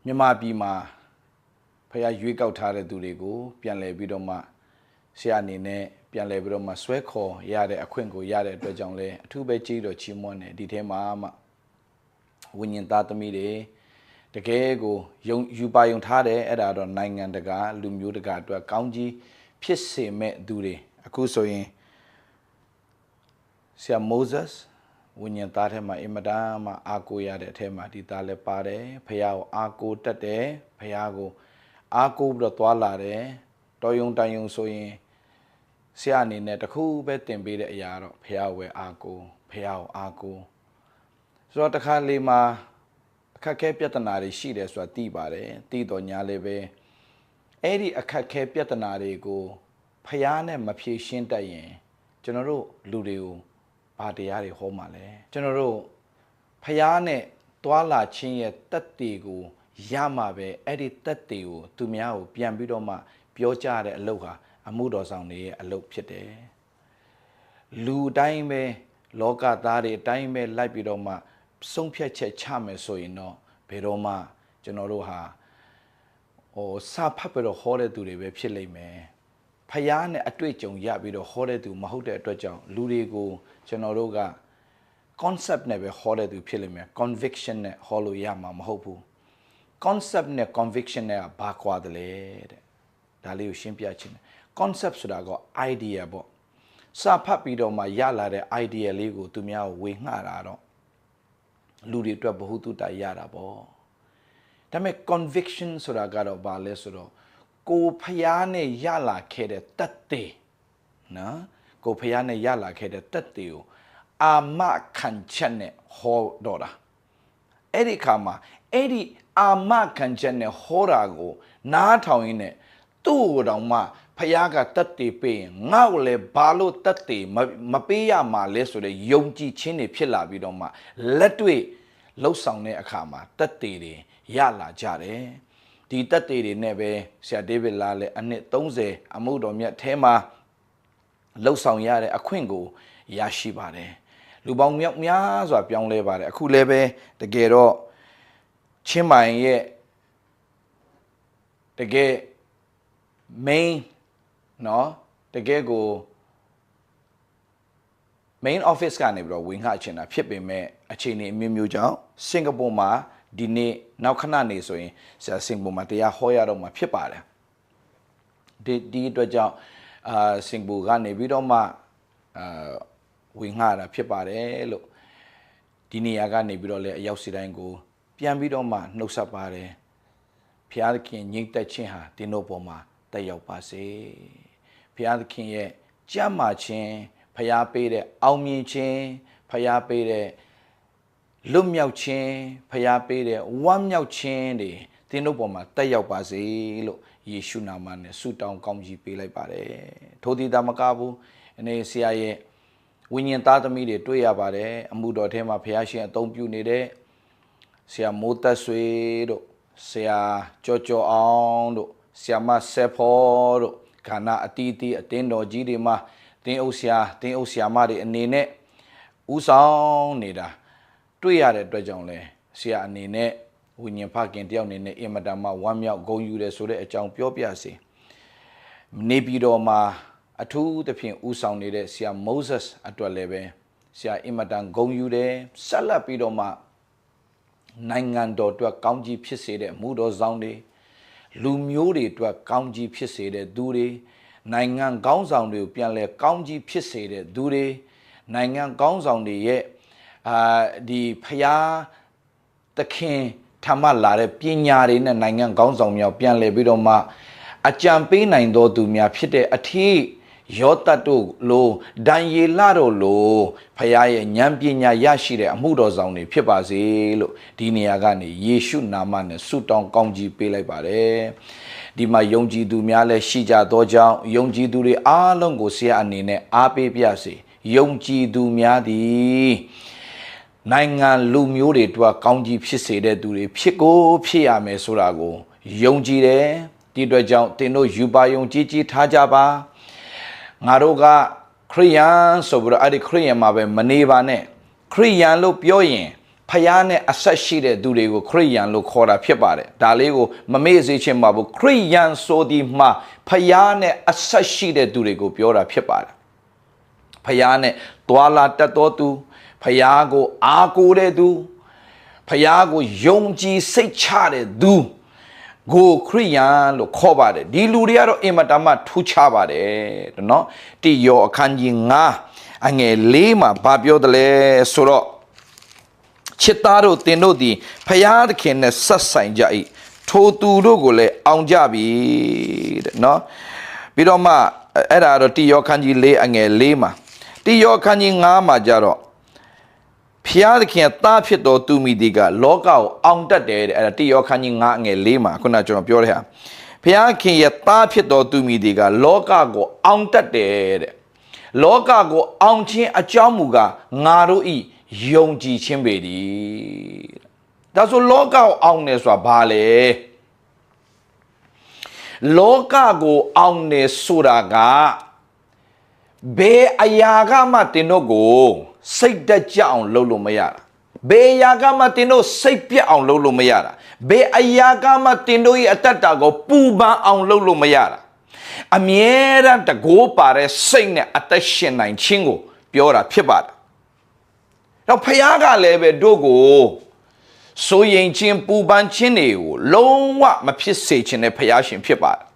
မြန်မာပြည်မှာဖះရွေးကောက်ထားတဲ့သူတွေကိုပြန်လည်ပြီးတော့မှဆရာအနေနဲ့ပြန်လည်ပြီးတော့မှဆွဲခေါ်ရတဲ့အခွင့်ကိုရတဲ့အတွက်ကြောင့်လဲအထူးပဲကြီးတော်ချီးမွမ်းတယ်ဒီထဲမှာမှဝိညာဉ်သားသမီးတွေတကယ်ကိုယူပါယုံထားတယ်အဲ့ဒါတော့နိုင်ငံတကာလူမျိုးတကာအတွက်ကောင်းကြီးဖြစ်စေမဲ့သူတွေအခုဆိုရင်ဆရာမိုးဇက်ဝိညာဉ်သားထဲမှာအင်မတန်မှအားကိုးရတဲ့အထဲမှာဒီသားလည်းပါတယ်ဖះကိုအားကိုးတတ်တယ်ဖះကိုအားကိုးပြီးတော့သွားလာတယ်တော်ယုံတိုင်ယုံဆိုရင်ဆရာအနေနဲ့တခုပဲတင်ပေးတဲ့အရာတော့ဖះကိုပဲအားကိုးဖះကိုအားကိုးဆိုတော့တခါလေမှာအခက်ခဲပြဿနာတွေရှိတယ်ဆိုတာသိပါတယ်သိတော့ညာလည်းပဲအဲ့ဒီအခက်ခဲပြဿနာတွေကိုဖះနဲ့မဖြေရှင်းတတ်ရင်ကျွန်တော်တို့လူတွေကိုဘာတရားတွေဟောမှာလဲကျွန်တော်တို့ဖះနဲ့တွာလာခြင်းရဲ့တက်တေကိုရမှာပဲအဲ့ဒီတက်တေကိုသူများကိုပြန်ပြီးတော့မှပြောကြတဲ့အလုပ်ဟာအမှုတော်ဆောင်တွေရဲ့အလုပ်ဖြစ်တယ်လူတိုင်းပဲလောကသားတွေအတိုင်းပဲလိုက်ပြီးတော့မှဆုံးဖြတ်ချက်ချမယ်ဆိုရင်တော့ဘယ်တော့မှကျွန်တော်တို့ဟာစာဖတ်ပြီးတော့ဟောတဲ့သူတွေပဲဖြစ်လိမ့်မယ်ဖះနဲ့အတွေ့အကြုံရပြီးတော့ဟောတဲ့သူမဟုတ်တဲ့အတွက်ကြောင့်လူတွေကိုကျွန်တော်တို့က concept နဲ့ပဲဟောတဲ့သူဖြစ်လိမ့်မယ် conviction နဲ့ဟောလို့ရမှာမဟုတ်ဘူး concept နဲ့ conviction နဲ့ဘာကွာတယ်လဲတဲ့ဒါလေးကိုရှင်းပြချင်တယ် concept ဆိုတာက idea ပေါ့စာဖတ်ပြီးတော့မှရလာတဲ့ idea လေးကိုသူများကိုဝေငှတာတော့လူတွေအတွက်ဘ ഹു တုတရတာပေါ့ဒါပေမဲ့ conviction ဆိုတာကတော့ဘာလဲဆိုတော့ကိုဖျားနဲ့ရလာခဲ့တဲ့တတ်တဲ့နော်ကိုဖျားနဲ့ရလာခဲ့တဲ့တတ်တဲ့ကိုအာမခံချက်နဲ့ဟောတော့တာအဲ့ဒီခါမှာအဲ့ဒီအာမခံချက်နဲ့ဟောတာကိုနားထောင်ရင်းနဲ့သူ့ကိုတောင်မှဖျားကတတ်တဲ့ပေးရင်ငါ့ကိုလည်းဘာလို့တတ်တဲ့မပေးရမှာလဲဆိုတဲ့ယုံကြည်ခြင်းတွေဖြစ်လာပြီးတော့မှလက်တွေ့လှုပ်ဆောင်တဲ့အခါမှာတတ်တဲ့တွေရလာကြတယ်ဒီတက်တေတွေနဲ့ပဲဆရာဒေးဗစ်လာလည်းအနှစ်30အမှုတော်မြတ်ထဲမှာလှုပ်ဆောင်ရတဲ့အခွင့်ကိုရရှိပါတယ်လူပေါင်းမြောက်များစွာပြောင်းလဲပါတယ်အခုလည်းပဲတကယ်တော့ချင်းမိုင်ရဲ့တကယ် main เนาะတကယ်ကို main office ကနေပြီးတော့ဝင်ခချင်တာဖြစ်ပေမဲ့အခြေအနေအမျိုးမျိုးကြောင့်စင်ကာပူမှာဒီနေ့နောက်ခဏနေဆိုရင်ဆရာစင်ကာပူမှာတရားဟောရတော့မှာဖြစ်ပါတယ်ဒီအတွက်ကြောင့်စင်ကာပူကနေပြီးတော့မှဝင်ငှတာဖြစ်ပါတယ်လို့ဒီနေရာကနေပြီးတော့လည်းအရောက်စီတိုင်းကိုပြန်ပြီးတော့မှနှုတ်ဆက်ပါတယ်ဖျားသခင်ညှိတက်ခြင်းဟာဒီတို့ပေါ်မှာတက်ရောက်ပါစေဖျားသခင်ရဲ့ကြမ်းမာခြင်းဖျားပေးတဲ့အောင်မြင်ခြင်းဖျားပေးတဲ့လွတ်မြောက်ခြင်းဖျားပေးတဲ့ဝမ်းမြောက်ခြင်းတွေသင်တို့ပေါ်မှာတက်ရောက်ပါစေလို့ယေရှုနာမနဲ့ဆုတောင်းကောင်းချီးပေးလိုက်ပါတယ်ထိုဒီတာမကဘူးအနေဆရာရဲ့ဝိညာဉ်သားသမီးတွေတွေ့ရပါတယ်အမှုတော်ထဲမှာဖျားရှင်အသုံးပြုနေတဲ့ဆရာမိုးသက်ဆွေတို့ဆရာကြောအောင်တို့ဆရာမဆက်ဖော်တို့ခန္ဓာအတီးတီးအတင်းတော်ကြီးတွေမှာတင်းအုပ်ဆရာမတွေအနေနဲ့ဥဆောင်နေတာတွေ့ရတဲ့အတွက်ကြောင့်လဲဆရာအနေနဲ့ဝိညာဉ်ဖခင်တယောက်အနေနဲ့အင်မတန်မှဝမ်းမြောက်ဂုဏ်ယူတယ်ဆိုတဲ့အကြောင်းပြောပြစေနေပြည်တော်မှာအထူးသဖြင့်ဥဆောင်နေတဲ့ဆရာမိုးဇက်အတွက်လည်းပဲဆရာအင်မတန်ဂုဏ်ယူတယ်ဆက်လက်ပြီးတော့မှနိုင်ငံတော်အတွက်ကောင်းကြီးဖြစ်စေတဲ့မူတော်ဆောင်တွေလူမျိုးတွေအတွက်ကောင်းကြီးဖြစ်စေတဲ့သူတွေနိုင်ငံကောင်းဆောင်တွေကိုပြန်လဲကောင်းကြီးဖြစ်စေတဲ့သူတွေနိုင်ငံကောင်းဆောင်တွေရဲ့ဒီဖျားသခင်ထမလာတဲ့ပညာတွေနဲ့နိုင်ငံကောင်းဆောင်များပြန်လဲပြီးတော့မှအကြံပေးနိုင်တော်သူများဖြစ်တဲ့အထီးယောသတ်တို့လိုဒံယေလတို့လိုဖျားရဲ့ဉာဏ်ပညာရရှိတဲ့အမှုတော်ဆောင်တွေဖြစ်ပါစေလို့ဒီနေရာကနေယေရှုနာမနဲ့ဆုတောင်းကောင်းကြီးပေးလိုက်ပါတယ်ဒီမှာယုံကြည်သူများလည်းရှိကြသောကြောင့်ယုံကြည်သူတွေအားလုံးကိုဆရာအနေနဲ့အားပေးပြစေယုံကြည်သူများသည်နိုင်ငံလူမျိုးတွေအတွက်ကောင်းကြီးဖြစ်စေတဲ့သူတွေဖြစ်ရမယ်ဆိုတာကိုယုံကြည်တယ်ဒီအတွက်ကြောင့်သင်တို့ယူပါယုံကြည်ကြည်ထားကြပါငါတို့ကခရိယန်ဆိုပြီးတော့အဲ့ဒီခရိယန်မှာပဲမနေပါနဲ့ခရိယန်လို့ပြောရင်ဖ ဖယားနဲ့အဆက်ရှိတဲ့သူတွေကိုခရိယန်လို့ခေါ်တာဖြစ်ပါတယ်ဒါလေးကိုမမေ့စေချင်ပါဘူးခရိယန်ဆိုဒီမှာဖယားနဲ့အဆက်ရှိတဲ့သူတွေကိုပြောတာဖြစ်ပါတယ်ဖယားနဲ့တွာလာတတ်တော်သူဖယားကိုအားကိုးတဲ့သူဖယားကိုယုံကြည်စိတ်ချတဲ့သူကိုခရိယန်လို့ခေါ်ပါတယ်ဒီလူတွေကတော့အင်မတန်မှထူးခြားပါတယ်เนาะတိယောအခန်းကြီး9အငယ်4မှာဗာပြောတယ်လဲဆိုတော့ချစ်သားတို့တင်တို့သည်ဖယားသခင်နဲ့ဆက်ဆိုင်ကြ၏ထိုသူတို့ကိုလည်းအောင်ကြပြီတဲ့เนาะပြီးတော့မှအဲ့ဒါတော့တိယောအခန်းကြီး4အငယ်4မှာတိယောအခန်းကြီး9မှာကြတော့ဖျားသခင်သားဖြစ်တော်သူမိဒီကလောကကိုအောင်တတ်တယ်တဲ့အဲ့ဒါတိယောခန်းကြီး9ငယ်4မှာခုနကျွန်တော်ပြောတဲ့ဟာဖျားခင်ရဲ့သားဖြစ်တော်သူမိဒီကလောကကိုအောင်တတ်တယ်တဲ့လောကကိုအောင်ခြင်းအကြောင်းမူကားငါတို့ဤယုံကြည်ခြင်းပေသည်ဒါဆိုလောကကိုအောင်တယ်ဆိုတာဘာလဲလောကကိုအောင်တယ်ဆိုတာကဘယ်အရာကမှတင်တို့ကိုစိတ်တက်ကြအောင်လုပ်လို့မရတာဘယ်အရာကမှတင်တို့စိတ်ပြတ်အောင်လုပ်လို့မရတာဘယ်အရာကမှတင်တို့ရဲ့အတ္တတာကိုပူပန်အောင်လုပ်လို့မရတာအမြဲတမ်းတကိုးပါတဲ့စိတ်နဲ့အသက်ရှင်နိုင်ခြင်းကိုပြောတာဖြစ်ပါတယ်တော့ဖခင်ကလည်းပဲတို့ကိုစိုးရင်ခြင်းပူပန်ခြင်းတွေကိုလုံးဝမဖြစ်စေခြင်းနဲ့ဖခင်ရှင်ဖြစ်ပါတယ်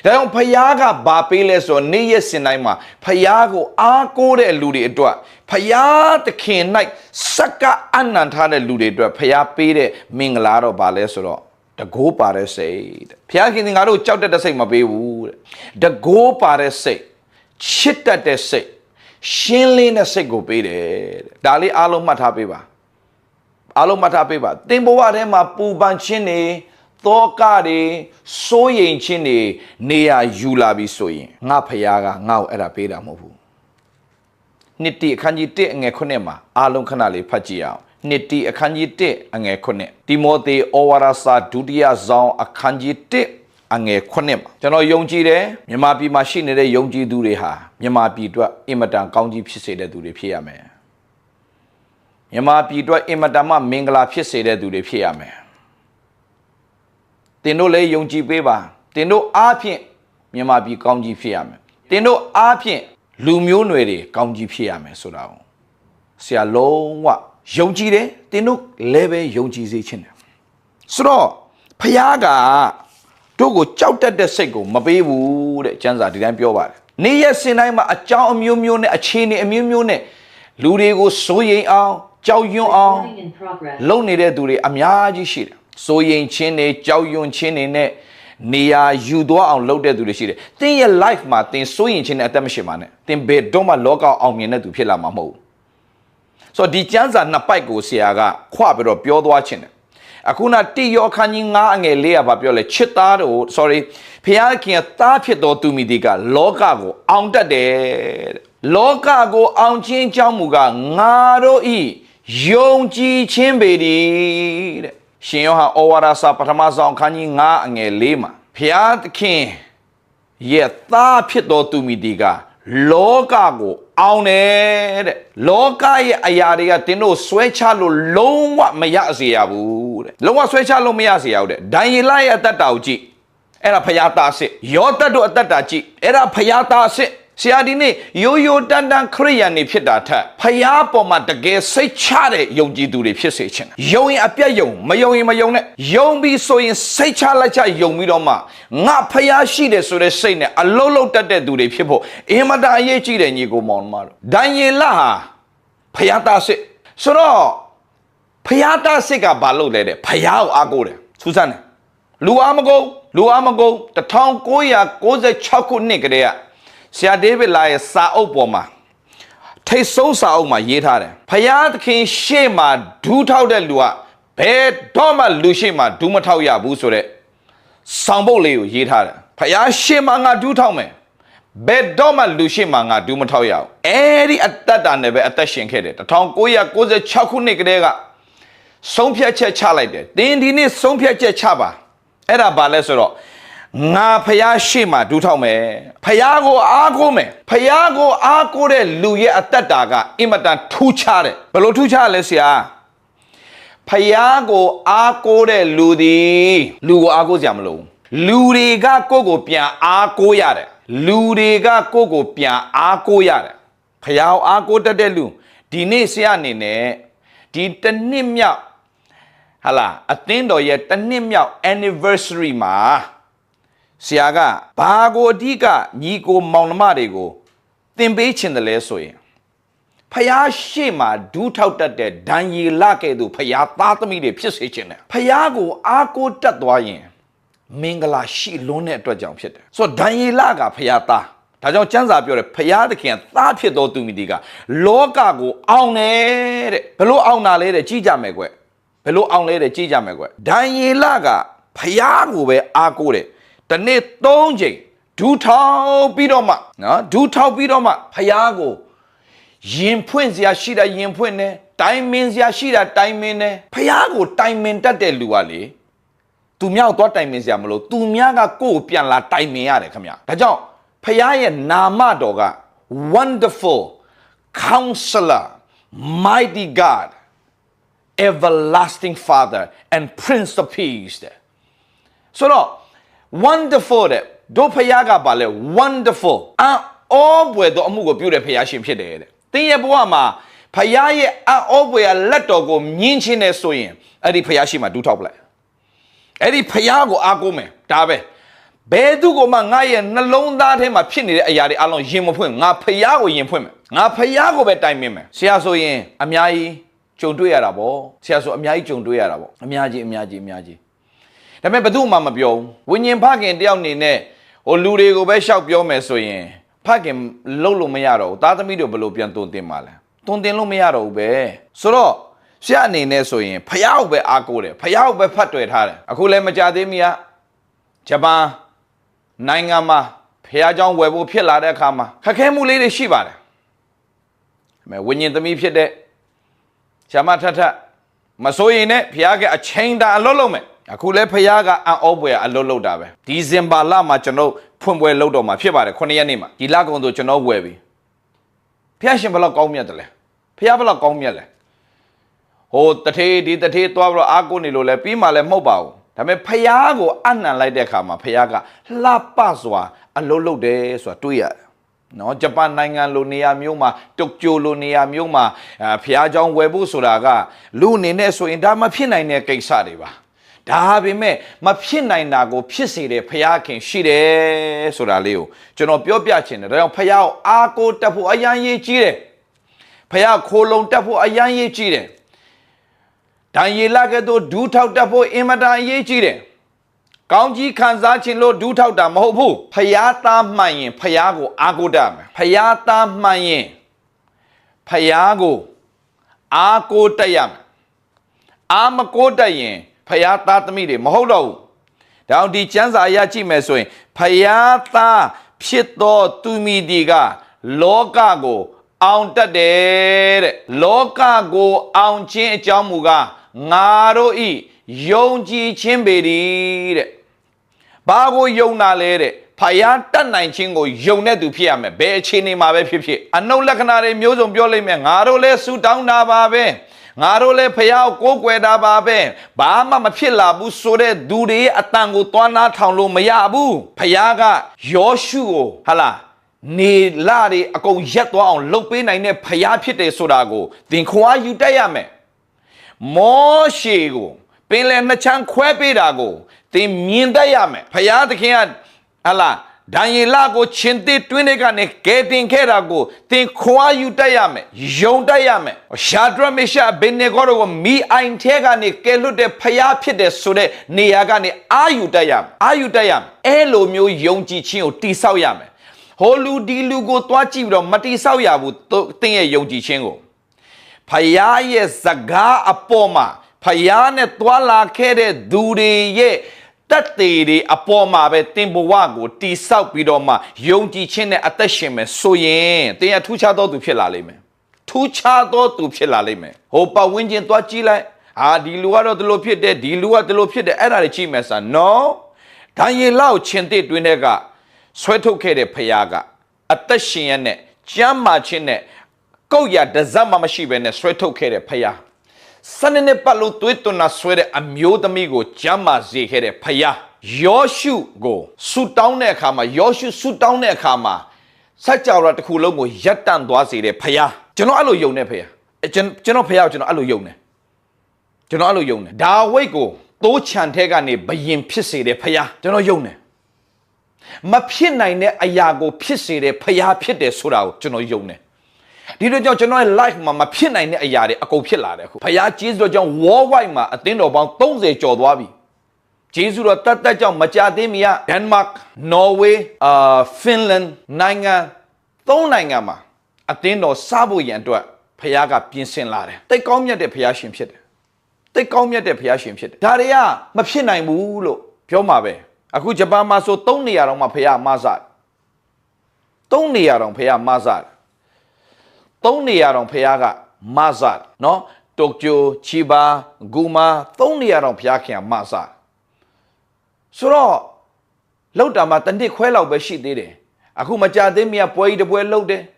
ဒါကြောင့်ဖယားကဘာပေးလဲဆိုတော့နေ့ရက်စဉ်တိုင်းမှာဖယားကိုအားကိုးတဲ့လူတွေအတွက်ဖယားသခင်၌စက္ကအနန္တထားတဲ့လူတွေအတွက်ဖယားပေးတဲ့မင်္ဂလာတော့ဘာလဲဆိုတော့တကိုးပါတဲ့စိတ်တဲ့ဖယားခင်ငါတို့ကြောက်တတ်တဲ့စိတ်မပေးဘူးတဲ့တကိုးပါတဲ့စိတ်ချစ်တတ်တဲ့စိတ်ရှင်းလင်းတဲ့စိတ်ကိုပေးတယ်တဲ့ဒါလေးအားလုံးမှတ်ထားပေးပါအားလုံးမှတ်ထားပေးပါသင်ဘဝထဲမှာပူပန်ခြင်းတွေသောကတွေစိုးရိမ်ခြင်းတွေနေရာယူလာပြီဆိုရင်ငါဖယားကငါ့ကိုအဲ့ဒါပေးတာမဟုတ်ဘူးနှစ်တိအခန်းကြီး1အငယ်9မှာအားလုံးခဏလေးဖတ်ကြည့်အောင်နှစ်တိအခန်းကြီး1အငယ်9တိမောသေဩဝါဒစာဒုတိယဆောင်အခန်းကြီး1အငယ်9မှာကျွန်တော်ယုံကြည်တယ်မြန်မာပြည်မှာရှိနေတဲ့ယုံကြည်သူတွေဟာမြန်မာပြည်အတွက်အင်မတန်ကောင်းကြီးဖြစ်စေတဲ့သူတွေဖြစ်ရမယ်မြန်မာပြည်အတွက်အင်မတန်မှမင်္ဂလာဖြစ်စေတဲ့သူတွေဖြစ်ရမယ်တင်တို့လည်းယုံကြည်ပေးပါတင်တို့အားဖြင့်မြန်မာပြည်ကောင်းကြီးဖြစ်ရမယ်တင်တို့အားဖြင့်လူမျိုးနွယ်တွေကောင်းကြီးဖြစ်ရမယ်ဆိုတာကိုဆရာလုံးဝယုံကြည်တယ်တင်တို့လည်းပဲယုံကြည်စေခြင်းတယ်ဆိုတော့ဖယားကတို့ကိုကြောက်တတ်တဲ့စိတ်ကိုမပေးဘူးတဲ့ကျမ်းစာဒီတိုင်းပြောပါတယ်နေ့ရက်စဉ်တိုင်းမှာအကြောင်းအမျိုးမျိုးနဲ့အခြေအနေအမျိုးမျိုးနဲ့လူတွေကိုစိုးရိမ်အောင်ကြောက်ရွံ့အောင်လုပ်နေတဲ့သူတွေအများကြီးရှိတယ်စိုးရိမ်ခြင်းတွေကြောက်ရွံ့ခြင်းတွေနဲ့နေရာယူသွားအောင်လုပ်တဲ့သူတွေရှိတယ်။သင်ရဲ့ life မှာသင်စိုးရိမ်ခြင်းနဲ့အသက်မရှိပါနဲ့။သင်ဘယ်တော့မှလောကအောင်မြင်တဲ့သူဖြစ်လာမှာမဟုတ်ဘူး။ဆိုတော့ဒီကျမ်းစာနှစ်ပိုက်ကိုဆရာကခွပြီးတော့ပြောသွားခြင်းတယ်။အခုနတိယောခန်းကြီး9အငယ်4ကပြောလဲချစ်သားတို့ sorry ဖခင်သားဖြစ်တော်သူမိဒီကလောကကိုအောင်တတ်တယ်တဲ့။လောကကိုအောင်ခြင်းကြောင့်မူကားငါတို့ဤယုံကြည်ခြင်းပေသည်တဲ့။ရှင်ယောဟန်ဩဝါဒစာပထမဆုံးအခန်းကြီး9အငယ်4မှာဖခင်ရဲ့သားဖြစ်တော်သူမိဒီကလောကကိုအောင်တယ်တဲ့လောကရဲ့အရာတွေကတင်းတို့ဆွဲချလို့လုံးဝမရစေရဘူးတဲ့လုံးဝဆွဲချလို့မရစေရဘူးတဲ့ဒံယေလရဲ့အတ္တတာကိုကြည့်အဲ့ဒါဖယားသားစစ်ယောသတ်တို့အတ္တတာကြည့်အဲ့ဒါဖယားသားစစ်ဆရာဒီနေ့ရိုးရိုးတန်တန်ခရိယန်နေဖြစ်တာထက်ဖယားပေါ်မှာတကယ်စိတ်ချတဲ့ယုံကြည်သူတွေဖြစ်စေချင်တယ်ယုံရင်အပြတ်ယုံမယုံရင်မယုံနဲ့ယုံပြီးဆိုရင်စိတ်ချလိုက်ချယုံပြီးတော့မှငါဖယားရှိတယ်ဆိုတဲ့စိတ်နဲ့အလုံးလုံးတတ်တဲ့သူတွေဖြစ်ဖို့အင်မတန်အရေးကြီးတယ်ညီကိုမောင်မတို့ဒံယေလဟာဖယားသားစစ်ဆိုတော့ဖယားသားစစ်ကဘာလုပ်လဲတဲ့ဖယားကိုအားကိုးတယ်စူးစမ်းတယ်လူအားမကုန်1996ခုနှစ်ကတည်းကဆရာဒေးဗစ်လာရဲ့စာအုပ်ပေါ်မှာထိတ်ဆုံးစာအုပ်မှာရေးထားတယ်ဖယားသခင်ရှေ့မှာဒူးထောက်တဲ့လူကဘယ်တော့မှလူရှေ့မှာဒူးမထောက်ရဘူးဆိုတဲ့ဆောင်ပုဒ်လေးကိုရေးထားတယ်ဖယားရှေ့မှာငါဒူးထောက်မယ်ဘယ်တော့မှလူရှေ့မှာငါဒူးမထောက်ရဘူးအဲ့ဒီအတ္တတာနဲ့ပဲအသက်ရှင်ခဲ့တယ်1996ခုနှစ်ကတည်းကဆုံးဖြတ်ချက်ချလိုက်တယ်သင်ဒီနေ့ဆုံးဖြတ်ချက်ချပါအဲ့ဒါဘာလဲဆိုတော့ငါဖယားရှေ့မှာဒူးထောက်မယ်ဖယားကိုအားကိုးမယ်ဖယားကိုအားကိုးတဲ့လူရဲ့အတ္တတာကအင်မတန်ထူးခြားတယ်ဘယ်လိုထူးခြားလဲဆရာ ဖယားကိုအားကိုးတဲ့လူသည်လူကိုအားကိုးကြမလို့လူတွေကကိုပြန်အားကိုးရတယ်လူတွေကကိုပြန်အားကိုးရတယ်ဖယားကိုအားကိုးတတ်တဲ့လူဒီနေ့ဆရာအနေနဲ့ဒီတစ်နှစ်မြောက်ဟာလားအသင်းတော်ရဲ့တစ်နှစ်မြောက် anniversary မှာဆရာကဘာကိုအဓိကညီကိုမောင်နှမတွေကိုသင်ပေးခြင်းတယ်လဲဆိုရင်ဖယားရှေ့မှာဒူးထောက်တတ်တဲ့ဒံရီလကဲ့သို့ဖယားသားသမီးတွေဖြစ်စေခြင်းတယ်ဖယားကိုအားကိုးတတ်သွားရင်မင်္ဂလာရှိလွန်းတဲ့အတွက်ကြောင့်ဖြစ်တယ်ဆိုတော့ဒံရီလကဖယားသားဒါကြောင့်ကျမ်းစာပြောတယ်ဖယားသခင်သားဖြစ်တော်သူမိဒီကလောကကိုအောင်တယ်တဲ့ဘလို့အောင်တာလဲတဲ့ကြည့်ကြမယ်ကွဘလို့အောင်လဲတဲ့ကြည့်ကြမယ်ကွဒံရီလကဖယားကိုပဲအားကိုးတယ်တနေ့3ချိန်ဒူးထောက်ပြီးတော့မှနော်ဒူးထောက်ပြီးတော့မှဖယားကိုရင်ဖွင့်စရာရှိတာရင်ဖွင့်တယ်တိုင်မင်စရာရှိတာတိုင်မင်တယ်ဖယားကိုတိုင်မင်တတ်တဲ့လူကလေသူများတော့တိုင်မင်စရာမလိုသူများကကိုယ်ပြန်လာတိုင်မင်ရတယ်ခင်ဗျဒါကြောင့်ဖယားရဲ့နာမတော်က Wonderful Counselor Mighty God Everlasting Father and Prince of Peace ဆိုတော့ Wonderful တဲ့ဒုဖယားကပါလဲ Wonderful အောဘွယ်တော့အမှုကိုပြုတဲ့ဖယားရှင်ဖြစ်တယ်တဲ့တင်းရဲ့ဘဝမှာဖယားရဲ့အောဘွယ်ကလက်တော်ကိုမြင်းချင်းနေဆိုရင်အဲ့ဒီဖယားရှိမှဒူးထောက်ပလိုက်အဲ့ဒီဖယားကိုအားကိုးမယ်ဒါပဲဘယ်သူကမှငါရဲ့နှလုံးသားထဲမှာဖြစ်နေတဲ့အရာတွေအလုံးရင်မဖွင့်ငါဖယားကိုရင်ဖွင့်မယ်ငါဖယားကိုပဲတိုင်မင်မယ်ဆရာဆိုရင်အများကြီးကြုံတွေ့ရတာပေါ့ဆရာဆိုအများကြီးကြုံတွေ့ရတာပေါ့အများကြီးဒါပေမဲ့ဘယ်သူမှမပြောဘူးဝိညာဉ်ဖခင်တယောက်နေနဲ့ဟိုလူတွေကိုပဲရှောက်ပြောမယ်ဆိုရင်ဖခင်လှုပ်လို့မရတော့ဘူးသားသမီးတို့ဘယ်လိုပြန်တုံတင်ပါလဲတုံတင်လို့မရတော့ဘူးပဲဆိုတော့ဆရာအနေနဲ့ဆိုရင်ဖယားကိုပဲအားကိုးတယ်ဖယားကိုပဲဖတ်တွေ့ထားတယ်အခုလည်းမကြသေးမီကဂျပန်နိုင်ငံမှာဖယားเจ้าဝယ်ဖို့ဖြစ်လာတဲ့အခါမှာခက်ခဲမှုလေးတွေရှိပါတယ်ဝိညာဉ်သမီးဖြစ်တဲ့ရှာမထထမစိုးရင်နဲ့ဖယားကအချိန်တန်အလုပ်လုပ်မယ်အခုလဲဖယားကအံ့ဩပွေအလုပ်လုပ်တာပဲဒီဇင်ဘာလမှာကျွန်တော်ဖွင့်ပွဲလုပ်တော့မှာဖြစ်ပါတယ်9ရက်နေ့မှာဒီလကုန်ဆိုကျွန်တော်ဝယ်ပြီဖယားရှင်ဘယ်လောက်ကောင်းမြတ်တယ်လဲဖယားဘယ်လောက်ကောင်းမြတ်လဲဟိုတထေးဒီတထေးသွားပြီးတော့အားကိုးနေလို့လဲပြီးမှလည်းမဟုတ်ပါဘူးဒါပေမဲ့ဖယားကိုအနှံလိုက်တဲ့အခါမှာဖယားကလှပစွာအလုပ်လုပ်တယ်ဆိုတာတွေးရတယ်နော်ဂျပန်နိုင်ငံလိုနေရာမျိုးမှာတိုကျိုလိုနေရာမျိုးမှာဖယားเจ้าဝယ်ဖို့ဆိုတာကလူအနေနဲ့ဆိုရင်ဒါမဖြစ်နိုင်တဲ့ကိစ္စတွေပါဒါပေမဲ့မဖြစ်နိုင်တာကိုဖြစ်စေတဲ့ဖယားခင်ရှိတယ်ဆိုတာလေးကိုကျွန်တော်ပြောပြချင်တယ်ဒါကြောင့်ဖယားကိုအားကိုးတတ်ဖို့အရန်ရေးကြီးတယ်ဖယားခိုးလုံတတ်ဖို့အရန်ရေးကြီးတယ်ဒံယေလကဲ့သို့ဒူးထောက်တတ်ဖို့အင်မတန်အရေးကြီးတယ်ကောင်းကြီးခံစားခြင်းလို့ဒူးထောက်တာမဟုတ်ဘူးဖယားသားမှန်ရင်ဖယားကိုအားကိုးတတ်မယ်ဖယားသားမှန်ရင်ဖယားကိုအားကိုးတတ်ရမယ်အားမကိုးတတ်ရင်ဖယားသားသမီးတွေမဟုတ်တော့ဘူးဒါအောင်ဒီကျမ်းစာအရကြည့်မယ်ဆိုရင်ဖယားသားဖြစ်သောသူမိဒီကလောကကိုအောင်တတ်တယ်တဲ့လောကကိုအောင်ခြင်းအကြောင်းမူကားငါတို့ဤယုံကြည်ခြင်းပေသည်တဲ့ဘာကိုယုံတာလဲတဲ့ဖယားတတ်နိုင်ခြင်းကိုယုံတဲ့သူဖြစ်ရမယ်ဘယ်အခြေအနေမှာပဲဖြစ်ဖြစ်အနုလက္ခဏာတွေမျိုးစုံပြောလိမ့်မယ်ငါတို့လည်းဆူတောင်းတာပါပဲငါတို့လည်းဖယားကိုကိုးကွယ်တာပါပဲဘာမှမဖြစ်လာဘူးဆိုတဲ့သူတွေအတန်ကိုသွားနာထောင်လို့မရဘူးဖယားကယောရှုကိုဟာလားနေလာတွေအကုန်ရက်သွားအောင်လှုပ်ပေးနိုင်တဲ့ဖယားဖြစ်တယ်ဆိုတာကိုသင်ခွာယူတတ်ရမယ်မောရှေကိုပင်လယ်နှစ်ချမ်းခွဲပေးတာကိုသင်မြင်တတ်ရမယ်ဖယားသခင်ကဟာလားဒံယေလကိုချင်းသေးတွင်းတွေကနေကဲတင်ခဲ့တာကိုသင်ခွာယူတတ်ရမယ်ယုံတတ်ရမယ်ရှာဒရမေရှာဘင်နေဂေါတို့ကိုမိအိုင်ထဲကနေကဲလွတ်တဲ့ဖယားဖြစ်တဲ့ဆိုတဲ့နေရာကနေအာယူတတ်ရမယ်အဲ့လိုမျိုးယုံကြည်ခြင်းကိုတိဆောက်ရမယ်ဟိုလူဒီလူကိုသွားကြည့်ပြီးတော့မတိဆောက်ရဘူးသင်ရဲ့ယုံကြည်ခြင်းကိုဖယားရဲ့စကားအပေါ်မှာဖယားနဲ့သွားလာခဲ့တဲ့သူတွေရဲ့တတ်သေးတွေအပေါ်မှာပဲတင်ဘဝကိုတိဆောက်ပြီးတော့မှယုံကြည်ခြင်းနဲ့အသက်ရှင်မယ်ဆိုရင်တင်ရထူးခြားသောသူဖြစ်လာလိမ့်မယ်ထူးခြားသောသူဖြစ်လာလိမ့်မယ်ဟိုပတ်ဝန်းကျင်သွားကြည့်လိုက်ဒီလူကတော့ဒီလိုဖြစ်တယ်ဒီလူကဒီလိုဖြစ်တယ်အဲ့ဒါတွေကြည့်မယ်ဆိုနော်ဒံယေလကိုချင်းတစ်တွင်းတဲ့ကဆွဲထုတ်ခဲ့တဲ့ဖယားကအသက်ရှင်ရတဲ့ကျမ်းမာခြင်းနဲ့ကုတ်ရတစက်မှမရှိဘဲနဲ့ဆွဲထုတ်ခဲ့တဲ့ဖယား Sunny Palo Twituna Swede, a Mutamigo, Jama Zikere, Paya, Yoshu go, suit down there, Kama, Yoshu, suit down there, Kama. Such a ratakulomo, Yatan Dwasi, Paya. General Yone Paya. General Paya, General Yone. General Yone. Da Wago, Do Chantegani, Bayim Pissy, Paya, General Yone. Mapina, Ayago, Pissy, Paya Pite Surau, General Yone. Did you know like Mamma Pina in a yard, a copilla? Paya cheese do John war wima, a thing about those Jodwabi. Jesus Tata John Machademia, Denmark, Norway, Finland, Nanga, Thonangama, a thing of Sabu Yantua, Payaga Pinsin Lade. They call me the Payashim shit. They call me the Payashim shit. Daria, Mapina Mulo, Piomabe, a good Jabama so Tony around my Paya Mazat. Tony around Paya Mazat. Tony around Payaga, Mazat, no? Tokyo, Chiba, Guma, Tony around Payaki and Mazat. So, Lodama, Tandi Quella Beshi did it. Akumaja de Mia Poi de Buelode.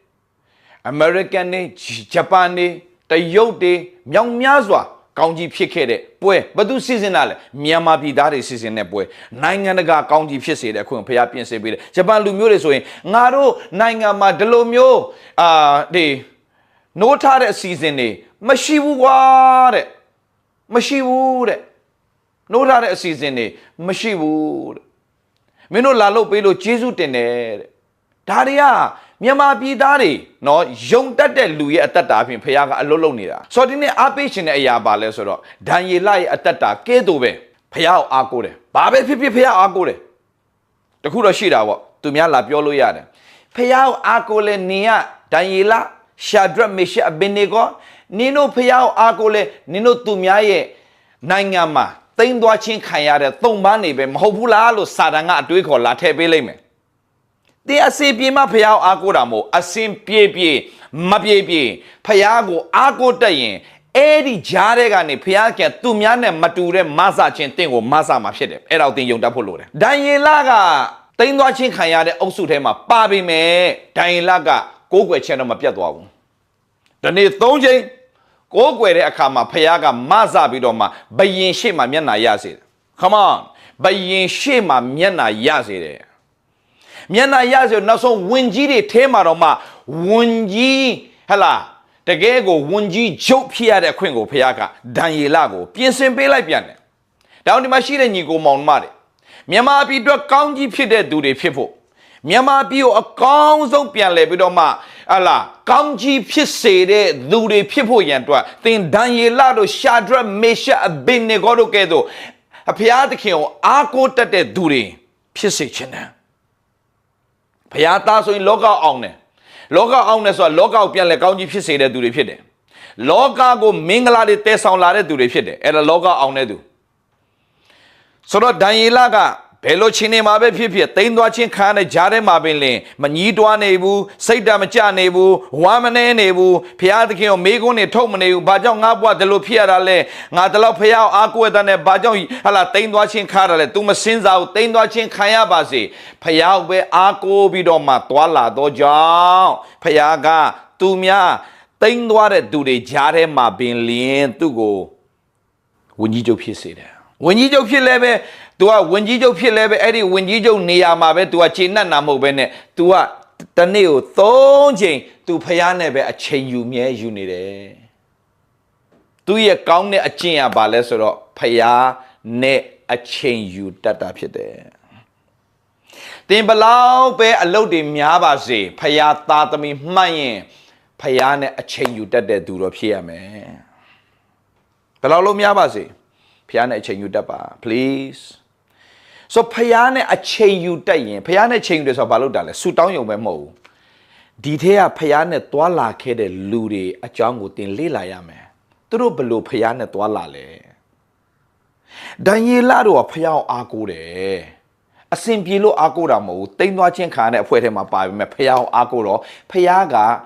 American, Japan, the Yote, Myong Miazwa, County Picade, Pue, Badu seasonal, Miama Bidari season, Boy, Nanga County Pisse, the Kumpayapian Sebide, Japan Lumures, Naro, Nanga Madelomio, the no tare season, Mashiwu ware, Mashiwu, no tare season, Mashiwu. Mino Lalo Pelo Jesu Tener, Daria, Miama Bidari, no, young that Louis at that time in Payaga Alolonida. So didn't a patient a yabalesoro, Danielai at that Kedobe, Payao Akure, Babe Pipi Paya Akure. The Kurashida, to Miala Piolo Yada. Payao Akole Nia, Daniela, Shadra Misha Benego, Nino Payao Akole, Nino Tumiaye, Nangama, Thing watching Kayada, Thomani, Hopulalo, Sadanga, Duiko, Latte Beleme. They are say Pima Payao Akuramo, a sim Pie, Mapie, Payago, Ako Dayen, Eddie Jaregani, Piaka, Tumiane, Mature, Masa Chentingo, Masa Machete, Erau de Yondapolore. Danielaga, Thing watching Kayada, Osutema, Babi me, Danielaga. Go channel Mapiatwa. The need Thonje, go where a kama, Payaga, Maza Bidoma, Bayin Shema Miana Yazid. Come on, Bayin Shema Miana Yazid. Miana Yazid, not so Winji Temaroma, Wunji, Hela, the Gago, Wunji, Joke here at Quingo Payaga, Danielago, Piensen Bela Piane. Down the machine and you go Mount Mari. Miama Bidra County Pide do the people. Miama Bio a council pian lebidoma, Allah, County Pisse, do the people yantua, then Danielado, Shadra, Mesha, a Benegodo Gedo, a Piatico, Ako Tate Duri, Pisse Chena. Piata so in local on local owners or local pian le County Pisse do the pide. Local go mingla de Tesson Lade do the pide, and a local on do. So Danielaga. Pelo Chine Mabe Pipi, Tainwatching Kana Jare Mabele, Manidwa Nebu, Saidamacha Nebu, Wamane Nebu, Piatiki, Megone, Tomane, Bajong Abwa, the Lupiarale, Natala Payao, Aquadane, Bajong, Hala, Tainwatching Karale, Tumasins out, Tainwatching Kayabazi, Payao, where Ako Bidoma, Twala, Doja, Payaga, Tumia, Tainware, do the Jare Mabin to go. When you do Pissy there. When you do Pilebe, to a when you do Pilebe, Eddie, when you do Niamabe, to a China Namobene, to a Taneo, Thonjing, to Payanebe, a chain you mere unit. Do you count a chain a balesoro, Paya, ne a chain you that up there. Then below be a loading Miabazi, Paya Tatami, Maye, Payane a chain you that they do up here, man. Below Miabazi. Piano chain you daba, please. So Piano a chain you dying, Piano chain this of Balodale, suit down your memo. Detail Piano Twala Kede Ludi, a jungle in Lila Yame. Through below Piano Twalale. Danielado a Piao Agure. A simpilo Aguramo, they watching kind of put him up by me Piao Aguro, Piaga.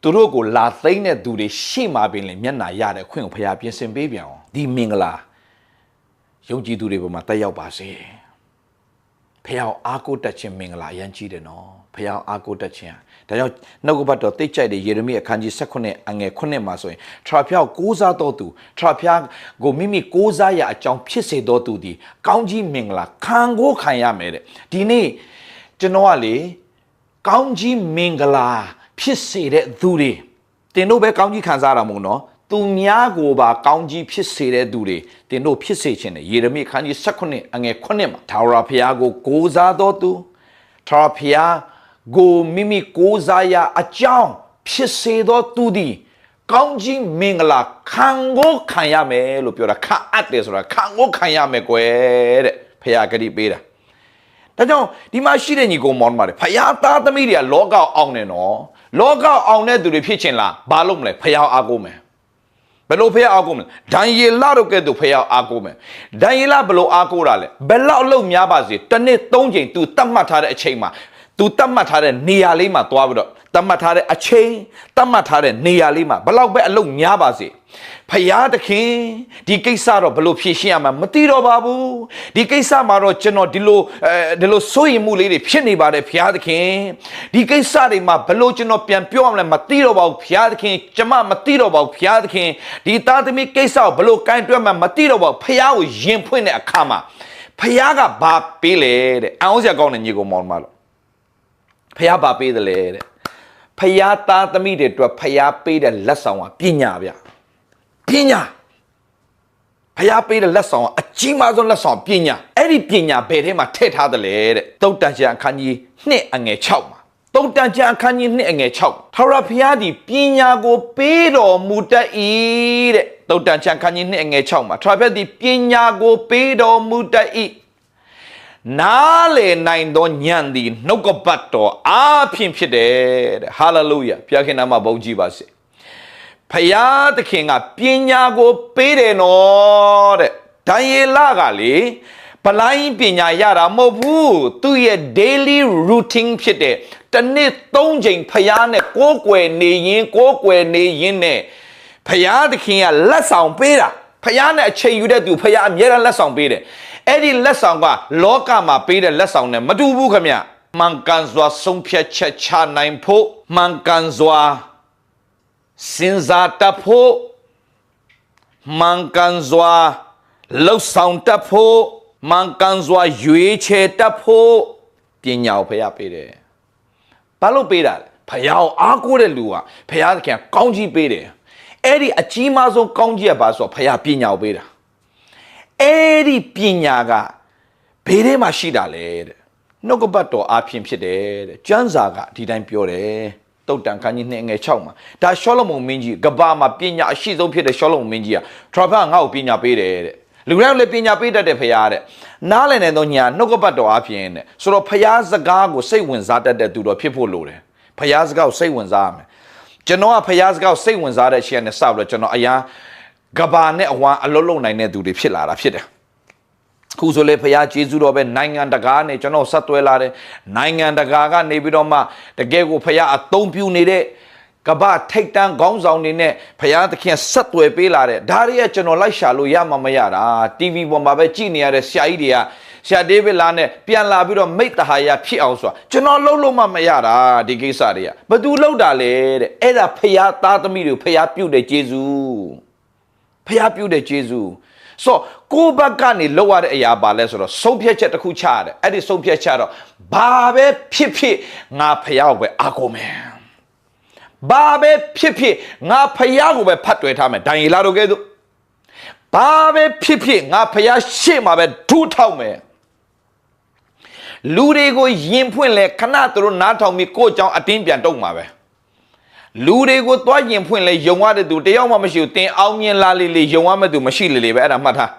Turogo la thine do the shima bin Miana Yada Queen Piapian and baby. Di Mingla. Yogi do the Mataya Basi. ဖះအားကိုးတတ်ခြင်းမင်္ဂလာအရန်ကြီးတယ်နော်ဖះအားကိုးတတ်ခြင်းဒါကြောင့်နှုတ်ကပတ်တော်သိကြိုက်တဲ့ယေရမိအခန်းကြီး18အငယ်9မှာဆိုရင်ထရာဖះကိုးစားတော်သူထရာဖះကိုမိမိကိုးစားရအကြောင်းဖြစ်စေတော်သူဒီကောင်းကြီးမင်္ဂလာခံကိုခံရမယ်တဲ့ဒီနေ့ကျွန်တော်ကလေကောင်းကြီးမင်္ဂလာဖြစ်စေတဲ့သူတွေတင်တို့ပဲကောင်းကြီးခံစားရမှာမို့နော်သူများကိုပါကောင်းကြီးဖြစ်စေတဲ့သူတွေတင်တို့ဖြစ်စေခြင်းနဲ့ယေရမိအခန်းကြီး18အငယ်9မှာထာဝရဘုရားကိုကိုးစားတော်သူထာဝရဘုရားကိုမိမိကိုးစားရအကြောင်းဖြစ်စေတော်သူသည်ကောင်းကြီးမင်္ဂလာခံကိုခံရမယ်လို့ပြောတာခံအပ်တယ်ဆိုတာခံကိုခံရမယ်ကွယ်တဲ့ဘုရားဂရုပေးတာဒါကြောင့်ဒီမှာရှိတဲ့ညီကိုမောင်မာတယ်ဖယားသားသမီးတွေကလောကအောင်နေနော်လောကအောင်တဲ့သူတွေဖြစ်ချင်လားဘာလို့မလဲဖယားအားကိုးမယ်ဘယ်လိုဖယားအားကိုးမလဲဒံယေလတို့ကဲ့သို့ဖယားအားကိုးမယ်ဒံယေလဘယ်လိုအားကိုးတာလဲဘယ်လောက်အလုပ်များပါစေတစ်နှစ်3ချိန် तू တတ်မှတ်ထားတဲ့အချိန်မှာ तू တတ်မှတ်ထားတဲ့နေရာလေးမှာသွားပြီးတော့တတ်မှတ်ထားတဲ့အချိန်တတ်မှတ်ထားတဲ့နေရာလေးမှာဘယ်လောက်ပဲအလုပ်များပါစေဖယားသခင်ဒီကိစ္စတော့ဘလို့ဖြေရှင်းရမှာမသိတော့ပါဘူးဒီကိစ္စမှာတော့ကျွန်တော်ဒီလိုစိုးရိမ်မှုလေးတွေဖြစ်နေပါတယ်ဖယားသခင်ဒီကိစ္စတွေမှာဘလို့ကျွန်တော်ပြန်ပြောရမလဲမသိတော့ပါဘူးဖယားသခင်ကျွန်မမသိတော့ပါဘူးဖယားသခင်ဒီသားသမီးကိစ္စကိုဘလို့ကင်တွက်မှမသိတော့ပါဘူးဖယားကိုယင်ဖွင့်တဲ့အခါမှာဖယားကဘာပေးလဲတဲ့အအောင်စရာကောင်းတဲ့ညီကိုမောင်မလို့ဖယားဘာပေးတယ်လဲတဲ့ဖယားသားသမီးတွေအတွက်ဖယားပေးတဲ့လက်ဆောင်ကပညာဗျပညာဖယားပေးတဲ့လက်ဆောင်အကြီးမားဆုံးလက်ဆောင်ပညာအဲ့ဒီပညာဘယ်ထဲမှာထည့်ထားသလဲတဲ့သုတ်တန်ကျမ်းအခန်းကြီး2အငယ်6မှာသုတ်တန်ကျမ်းအခန်းကြီး2အငယ်6ထာဝရဘုရားသည်ပညာကိုပေးတော်မူတတ်၏တဲ့သုတ်တန်ကျမ်းအခန်းကြီး2အငယ်6မှာထာဝရဘုရားသည်ပညာကိုပေးတော်မူတတ်၏နားလေနိုင်သောဉာဏ်သည်နှုတ်ကပတ်တော်အားဖြင့်ဖြစ်တယ်တဲ့ဟာလေလုယာဘုရားခင်နာမဘုန်းကြီးပါစေဖယားသခင်ကပညာကိုပေးတယ်နော်တဲ့ဒံယေလကလေဗလိုင်းပညာရတာမဟုတ်ဘူးသူ့ရဲ့ daily routine ဖြစ်တဲ့တစ်နှစ်3ချိန်ဖယားနဲ့ကိုးကွယ်နေရင်နဲ့ဖယားသခင်ကလက်ဆောင်ပေးတာဖယားနဲ့အချိန်ယူတဲ့သူဖယားအမြဲတမ်းလက်ဆောင်ပေးတယ်အဲ့ဒီလက်ဆောင်ကလောကမှာပေးတဲ့လက်ဆောင်နဲ့မတူဘူးခင်ဗျမှန်ကန်စွာဆုံးဖြတ်ချက်ချနိုင်ဖို့မှန်ကန်စွာစဉ်းစားတတ်ဖို့မှန်ကန်စွာလှုပ်ဆောင်တတ်ဖို့မှန်ကန်စွာရွေးချယ်တတ်ဖို့ပညာကိုဖယားပေးတယ်ဘာလို့ပေးတာလဲဖယားကိုအားကိုးတဲ့လူကဖယားသခင်ကောင်းကြီးပေးတယ်အဲ့ဒီအကြီးမားဆုံးကောင်းကြီးကဘာဆိုဖယားပညာကိုပေးတာအဲ့ဒီပညာကဘေးထဲမှာရှိတာလေတဲ့နှုတ်ကပတ်တော်အားဖြင့်ဖြစ်တယ်တဲ့ကျမ်းစာကဒီတိုင်းပြောတယ်တုတ်တန်ခန်းကြီး2ငယ်6မှာဒါရှောလမုန်မင်းကြီးကဘာမှာပညာအရှိဆုံးဖြစ်တဲ့ရှောလမုန်မင်းကြီးကထရာဖာငါ့ကိုပညာပေးတယ်တဲ့လူတိုင်းလည်းပညာပေးတတ်တဲ့ဖယားတဲ့နားလည်နေသောညာနှုတ်ကပတ်တော်အားဖြင့်တဲ့ဆိုတော့ဖယားစကားကိုစိတ်ဝင်စားတတ်တဲ့သူတော်ဖြစ်ဖို့လိုတယ်ဖယားစကားကိုစိတ်ဝင်စားရမယ်ကျွန်တော်ကဖယားစကားကိုစိတ်ဝင်စားတဲ့ရှေ့နဲ့စပြီးတော့ကျွန်တော်အရာကဘာနဲ့အဝါအလုံးလုံးနိုင်တဲ့သူတွေဖြစ်လာတာဖြစ်တယ်ခုဆိုလေဖယားကျေးဇူးတော်ပဲနိုင်ငံတကာနဲ့ကျွန်တော်ဆက်သွဲလာတယ်နိုင်ငံတကာကနေပြီးတော့မှတကယ်ကိုဖယားအသုံးပြုနေတဲ့ကဘာထိတ်တန်းခေါင်းဆောင်တွေနဲ့ဖယားသခင်ဆက်သွဲပေးလာတဲ့ဒါတွေကကျွန်တော်လိုက်ရှာလို့ရမှာမရတာ TV ပေါ်မှာပဲကြည့်နေရတဲ့ဆရာကြီးတွေကဆရာဒေးဗစ်လာနဲ့ပြန်လာပြီးတော့မိတ္တဟာယဖြစ်အောင်ဆိုတာကျွန်တော်လှုပ်လို့မှမရတာဒီကိစ္စတွေကဘသူလှုပ်တာလဲတဲ့အဲ့ဒါဖယားသားသမီးတွေဖယားပြုတ်တဲ့ကျေးဇူးဖယားပြုတ်တဲ့ကျေးဇူးဆိုကိုဘက်ကနေလောက်ရတဲ့အရာပါလဲဆိုတော့ဆုံးဖြတ်ချက်တစ်ခုချရတယ်အဲ့ဒီဆုံးဖြတ်ချက်တော့ဘာပဲဖြစ်ဖြစ်ငါဖယားကိုပဲအားကိုးမယ်ဘာပဲဖြစ်ဖြစ်ငါဖယားကိုပဲဖတ်တွယ်ထားမယ်ဒံယေလတို့ကဲသို့ဘာပဲဖြစ်ဖြစ်ငါဖယားရှေ့မှာပဲဒူးထောက်မယ်လူတွေကိုယင်ဖွင့်လဲခဏသူတို့နားထောင်ပြီးကိုယ့်အကြောင်းအတင်းပြန်တုံမှာပဲလူတွေကိုသွားယင်ဖွင့်လဲယုံရတဲ့သူတယောက်မှမရှိဘူးတင်အောင်မြင်လာလေယုံရမဲ့သူမရှိလေပဲအဲ့ဒါမှတ်ထား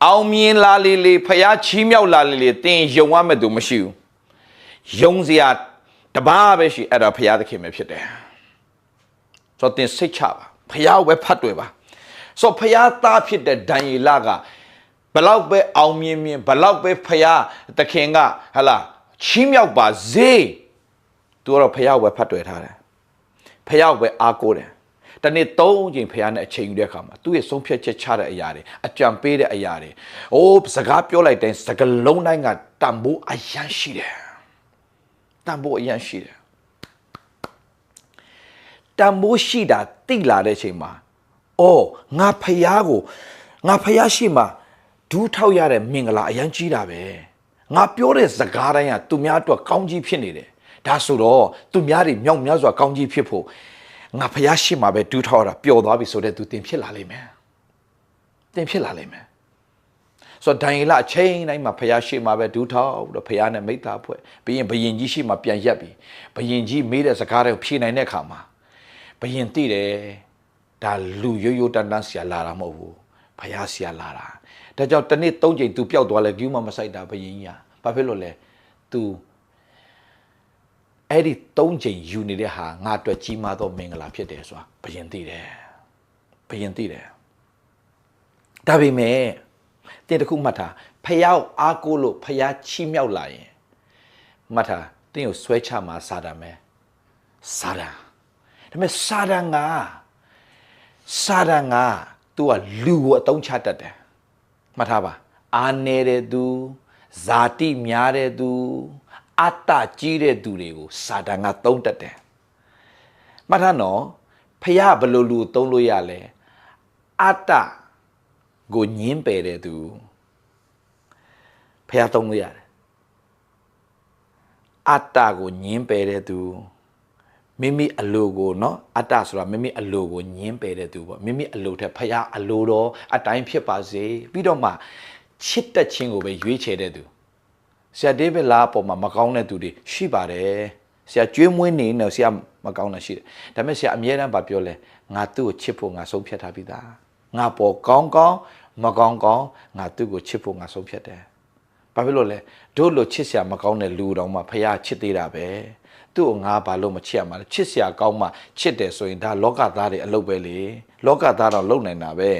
အောင်မြင်လာလေဖယားချီးမြှောက်လာလေတင်ယုံရမဲ့သူမရှိဘူးယုံစရာတပါးပဲရှိအဲ့ဒါဖယားသခင်ပဲဖြစ်တယ်ဆိုတော့တင်စိတ်ချပါဖယားဝဲဖတ်တွေ့ပါဆိုဖယားသားဖြစ်တဲ့ဒံယေလကဘလောက်ပဲအောင်မြင်ဘလောက်ပဲဖယားသခင်ကဟလာချီးမြှောက်ပါစေသူကတော့ဖယားဝဲဖတ်တွေ့ထားတယ်ဖယားဝဲအားကိုးတယ် တနေ့3ချိန်ဖခင်နဲ့အချိန်ယူတဲ့အခါမှာသူ့ရဲ့ဆုံးဖြတ်ချက်ချတဲ့အရာတွေအကြံပေးတဲ့အရာတွေအိုးစကားပြောလိုက်တိုင်းစကားလုံးတိုင်းကတန်ဖိုးအယမ်းရှိတယ်တန်ဖိုးအယမ်းရှိတယ်တန်ဖိုးရှိတာတိလာတဲ့အချိန်မှာအော်ငါဖခင်ရှိမှဒူးထောက်ရတဲ့မင်္ဂလာအယမ်းကြီးတာပဲငါပြောတဲ့စကားတိုင်းကသူများအတွက်ကောင်းကြီးဖြစ်နေတယ်ဒါဆိုတော့သူများတွေမြောက်များစွာကောင်းကြီးဖြစ်ဖို့ငါဖျားရှိမှာပဲဒူးထောက်တာပျော်သွားပြီဆိုတဲ့သူတင်ဖြစ်လာလိမ့်မယ်တင်ဖြစ်လာလိမ့်မယ်ဆိုတော့ဒိုင်လအချိန်တိုင်းမှာဖျားရှိမှာပဲဒူးထောက်တော့ဖျားနဲ့မိသားဖွဲ့ဘယင်ကြီးရှိမှာပြန်ရက်ပြီဘယင်ကြီးမေးတဲ့စကားတွေကိုဖြေနိုင်တဲ့အခါမှာဘယင်သိတယ်ဒါလူရိုးတန်းဆရာလာတာမဟုတ်ဘူးဖျားဆရာလာတာဒါကြောင့်တနေ့3ချိန်သူပျောက်သွားလဲကျူးမမဆိုင်တာဘယင်ကြီးဘာဖြစ်လို့လဲ तू အဲ့ဒီ3ချိန်ယူနေတဲ့ဟာငါအတွက်ကြီးမားသောမင်္ဂလာဖြစ်တယ်ဆိုတာဘယင်သိတယ်ဒါပေမဲ့တင်တခုမှတ်ထားဖျားအားကိုးလို့ဖျားချီးမြှောက်လာရင်မှတ်ထားတင်းကိုဆွဲချမှာစာတန်ပဲစာတန်ဒါပေမဲ့စာတန်က तू ကလူကိုအသုံးချတတ်တယ်မှတ်ထားပါအာနေတဲ့သူဇာတိများတဲ့သူအတ္တကြီးတဲ့သူတွေကိုစာတန်ကသုံးတတ်တယ်မှတ်ထားနော်ဖျားဘယ်လိုလူသုံးလို့ရလဲအတ္တကိုညင်းပယ်တဲ့သူဖျားသုံးလို့ရတယ်အတ္တကိုညင်းပယ်တဲ့သူမိမိအလိုကိုနော်အတ္တဆိုတာမိမိအလိုကိုညင်းပယ်တဲ့သူပေါ့မိမိအလိုထက်ဖျားအလိုတော်အတိုင်းဖြစ်ပါစေပြီးတော့မှချစ်တတ်ခြင်းကိုပဲရွေးချယ်တဲ့သူဆရာဒေးဗစ်လာပေါ်မှာမကောင်းတဲ့သူတွေရှိပါတယ်ဆရာကျွေးမွေးနေနေဆရာမကောင်းတာရှိတယ်ဒါပေမဲ့ဆရာအမြဲတမ်းပြောလဲငါသူ့ကိုချစ်ဖို့ငါဆုံးဖြတ်ထားပြီးသားငါပေါ်ကောင်းမကောင်းငါသူ့ကိုချစ်ဖို့ငါဆုံးဖြတ်တယ်ဘာဖြစ်လို့လဲတို့လိုချစ်ဆရာမကောင်းတဲ့လူတော်မှဖះချစ်သေးတာပဲသူ့ကိုငါဘာလို့မချစ်ရမှာလဲချစ်ဆရာကောင်းမှချစ်တယ်ဆိုရင်ဒါလောကသားတွေအလုပ်ပဲလေလောကသားတော့လုံနိုင်တာပဲ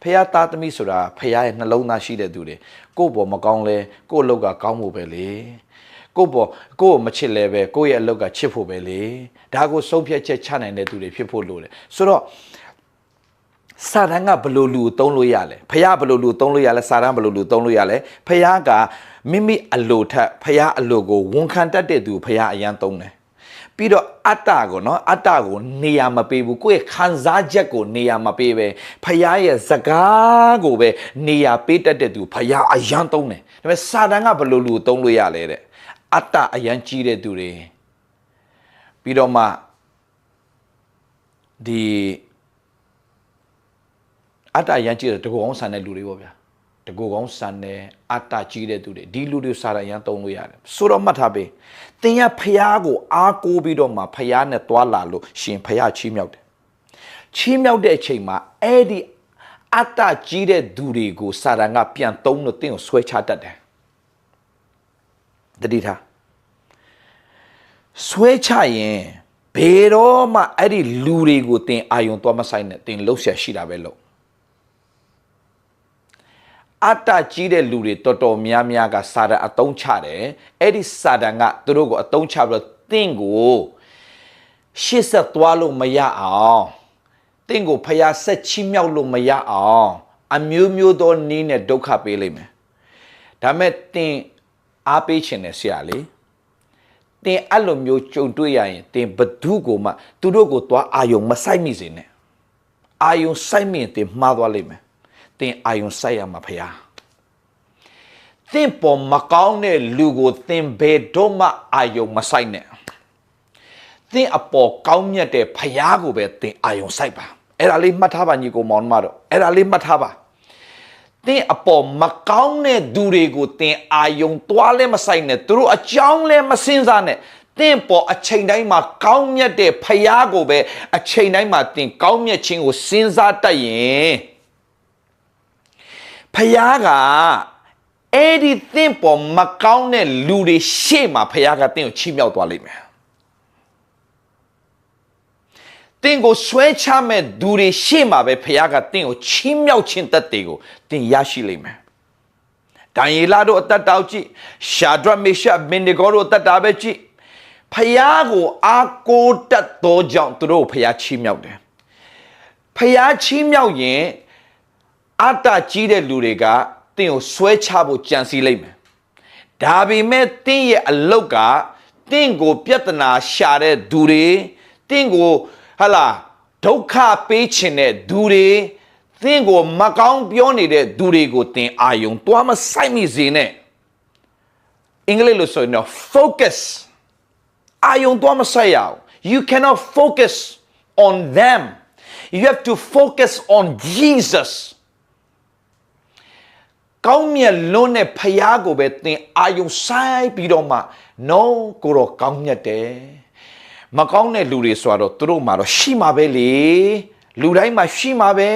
ဖះသားသမီးဆိုတာဖះရဲ့နှလုံးသားရှိတဲ့သူတွေကိုယ့်ပေါ်မကောင်းလဲကိုယ့်အလုပ်ကကောင်းဖို့ပဲလေကိုယ့်မချစ်လဲပဲကိုယ့်ရဲ့အလုပ်ကချစ်ဖို့ပဲလေဒါကိုဆုံးဖြတ်ချက်ချနိုင်တဲ့သူတွေဖြစ်ဖို့လိုတယ်ဆိုတော့စာတန်ကဘယ်လိုလူသုံးလို့ရလဲဖះဘယ်လိုလူသုံးလို့ရလဲစာတန်ဘယ်လိုလူသုံးလို့ရလဲဖះကမိမိအလိုထက်ဖះအလိုကိုဝန်ခံတတ်တဲ့သူဖះအရန်သုံးတယ်ပြီးတော့အတ္တကိုနော်အတ္တကိုနေရာမပေးဘူးကိုယ့်ရဲ့ခံစားချက်ကိုနေရာမပေးပဲဖះရဲ့စကားကိုပဲနေရာပေးတတ်တဲ့သူဖះအရန်သုံးတယ်ဒါပေမဲ့စာတန်ကဘယ်လိုလူသုံးလို့ရလဲတဲ့အတ္တအရန်ကြီးတဲ့သူတွေပြီးတော့မှဒီအတ္တရမ်းကြည့်တဲ့တကူကောင်းဆန်တဲ့လူတွေပေါ့ဗျာတကူကောင်းဆန်တဲ့အတ္တကြီးတဲ့သူတွေဒီလူတွေစာရရန်သုံးလို့ရတယ်ဆိုတော့မှတ်ထားပေးသင်ရဖျားကိုအားကိုးပြီးတော့မှဖျားနဲ့တွာလာလို့ရှင်ဖျားချီးမြှောက်တယ်ချီးမြှောက်တဲ့အချိန်မှာအဲ့ဒီအတ္တကြီးတဲ့သူတွေကိုစာရန်ကပြန်သုံးလို့သင်ကိုဆွဲချတတ်တယ်တတိထားဆွဲချရင်ဘယ်တော့မှအဲ့ဒီလူတွေကိုသင်အာယုံသွားမဆိုင်နဲ့သင်လှုပ်ရှားရှိတာပဲလို့အတ္တကြီးတဲ့လူတွေတော်တော်များများကစာတန်အတုံးချတယ်အဲ့ဒီစာတန်ကသူတို့ကိုအတုံးချပြီးတော့သင်ကိုရှေ့ဆက်သွားလို့မရအောင်သင်ကိုဖျားဆက်ချီးမြှောက်လို့မရအောင်အမျိုးမျိုးသောနည်းနဲ့ဒုက္ခပေးလိမ့်မယ်ဒါမဲ့သင်အားပေးခြင်းနဲ့ဆရာလေသင်အဲ့လိုမျိုးကြုံတွေ့ရရင်သင်ဘသူကိုမှသူတို့ကိုသွားအာယုံမဆိုင်မိစေနဲ့အာယုံဆိုင်မိရင်သင်မှားသွားလိမ့်မယ်သင်အာယုံဆိုင်ရမှာဖျားသင်ပေါ်မကောင်းတဲ့လူကိုသင်ဘယ်တော့မှအာယုံမဆိုင်နဲ့သင်အပေါ်ကောင်းမြတ်တဲ့ဖျားကိုပဲသင်အာယုံဆိုင်ပါအဲ့ဒါလေးမှတ်ထားပါညီကိုမောင်မတို့အဲ့ဒါလေးမှတ်ထားပါသင်အပေါ်မကောင်းတဲ့သူတွေကိုသင်အာယုံသွားလဲမဆိုင်နဲ့သူတို့အကြောင်းလဲမစင်စားနဲ့သင်ပေါ်အချိန်တိုင်းမှာကောင်းမြတ်တဲ့ဖျားကိုပဲအချိန်တိုင်းမှာသင်ကောင်းမြတ်ခြင်းကိုစဉ်းစားတတ်ရင်ဖျားကအဲ့ဒီသင်ပေါ်မကောင်းတဲ့လူတွေရှေ့မှာဖျားကသင်ကိုချီးမြှောက်သွားလိမ့်မယ်သင်ကိုဆွဲချမဲ့သူတွေရှေ့မှာပဲဖျားကသင်ကိုချီးမြှောက်ခြင်းတတ်တယ်ကိုသင်ရရှိလိမ့်မယ်ဒံယေလတို့အသက်တောက်ကြည့်ရှာဒရမေရှမင်နေဂေါတို့အသက်တာပဲကြည့်ဖျားကိုအားကိုးတတ်သောကြောင့်သူတို့ဖျားချီးမြှောက်တယ် ဖျားချီးမြောက်ရင်အတ္တကြီးတဲ့လူတွေကသင်ကိုဆွဲချဖို့ကြံစည်လိမ့်မယ်ဒါပေမဲ့သင်ရဲ့အလုတ်ကသင်ကိုပြဿနာရှာတဲ့သူတွေသင်ကိုဟာလာဒုက္ခပေးခြင်းတဲ့သူတွေသင်ကိုမကောင်းပြောနေတဲ့သူတွေကိုသင်အာယုံတွားမဆိုင်မိစေနဲ့အင်္ဂလိပ်လိုဆိုရင်တော့ focus အာယုံတွားမဆိုင်ရအောင် you cannot focus on them you have to focus on Jesus ကောင်းမြတ်လွန်းတဲ့ဖယားကိုပဲသင်အာယုံဆိုင်ပြီးတော့မှ no ကိုတော့ကောင်းမြတ်တယ်မကောင်းတဲ့လူတွေဆိုတော့သူတို့မှာတော့ရှိမှာပဲလေလူတိုင်းမှာရှိမှာပဲ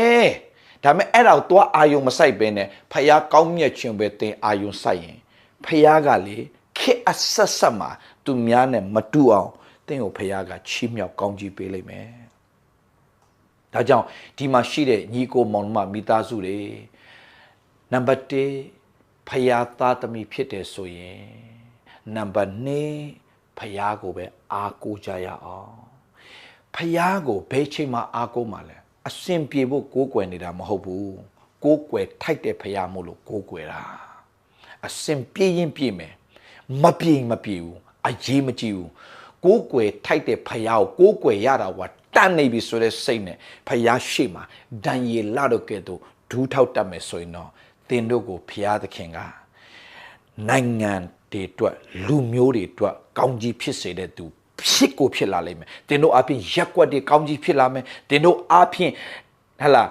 ဒါပေမဲ့အဲ့ဒါကိုသွားအာယုံမဆိုင်ပဲနဲ့ဖယားကောင်းမြတ်ခြင်းပဲသင်အာယုံဆိုင်ရင်ဖယားကလေခေအဆက်ဆက်မှာသူများနဲ့မတူအောင်သင်ကိုဖယားကချီးမြှောက်ကောင်းကြီးပေးလိမ့်မယ်ဒါကြောင့်ဒီမှာရှိတဲ့ညီကိုမောင်မမိသားစုတွေနံပါတ်1ဖယားသားသမီးဖြစ်တယ်ဆိုရင်နံပါတ်2ဖယားကိုပဲအားကိုးကြရအောင်ဖယားကိုဘယ်ချိန်မှအားကိုးမှလဲအစင်ပြေဖို့ကိုးကွယ်နေတာမဟုတ်ဘူးကိုးကွယ်ထိုက်တဲ့ဖယားမို့လို့ကိုးကွယ်တာအစင်ပြေရင်ပြေမယ်မပြေမပြေဘူးအရေးမကြီးဘူးကိုးကွယ်ထိုက်တဲ့ဖယားကိုကိုးကွယ်ရတာကတန်နေပြီဆိုတဲ့စိတ်နဲ့ဖယားရှိမှဒံရီလာတော့ကဲ့သို့ဒူးထောက်တတ်မယ်ဆိုရင်တော့သင်တို့ကိုဖယားသခင်ကနိုင်ငံတွေအတွက်လူမျိုးတွေအတွက်ကောင်းကြီးဖြစ်စေတဲ့သူဖြစ်ကိုဖြစ်လာလိမ့်မယ်သင်တို့အပြင်ရက်ွက်တွေကောင်းကြီးဖြစ်လာမယ်သင်တို့အပြင်ဟလာ